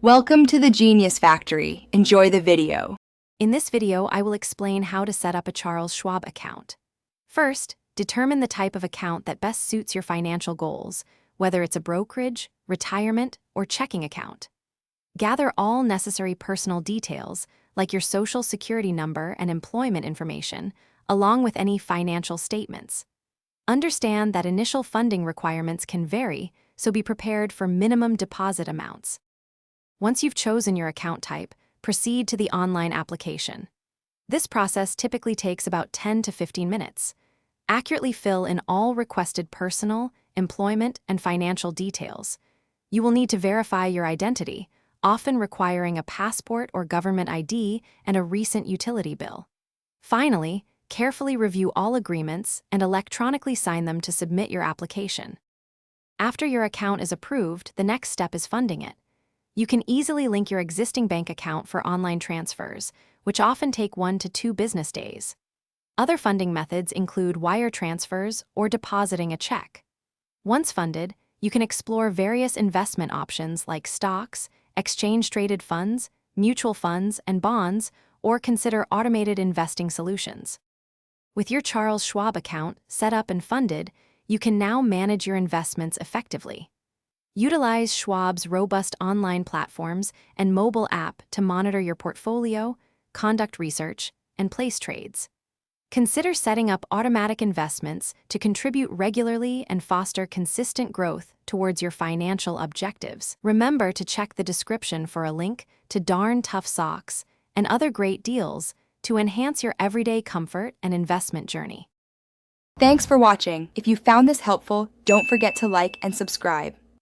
Welcome to the Genius Factory. Enjoy the video. In this video, I will explain how to set up a Charles Schwab account. First, determine the type of account that best suits your financial goals, whether it's a brokerage, retirement, or checking account. Gather all necessary personal details, like your social security number and employment information, along with any financial statements. Understand that initial funding requirements can vary, so be prepared for minimum deposit amounts. Once you've chosen your account type, proceed to the online application. This process typically takes about 10 to 15 minutes. Accurately fill in all requested personal, employment, and financial details. You will need to verify your identity, often requiring a passport or government ID and a recent utility bill. Finally, carefully review all agreements and electronically sign them to submit your application. After your account is approved, the next step is funding it. You can easily link your existing bank account for online transfers, which often take 1 to 2 business days. Other funding methods include wire transfers or depositing a check. Once funded, you can explore various investment options like stocks, exchange-traded funds, mutual funds, and bonds, or consider automated investing solutions. With your Charles Schwab account set up and funded, you can now manage your investments effectively. Utilize Schwab's robust online platforms and mobile app to monitor your portfolio, conduct research, and place trades. Consider setting up automatic investments to contribute regularly and foster consistent growth towards your financial objectives. Remember to check the description for a link to Darn Tough Socks and other great deals to enhance your everyday comfort and investment journey. Thanks for watching. If you found this helpful, don't forget to like and subscribe.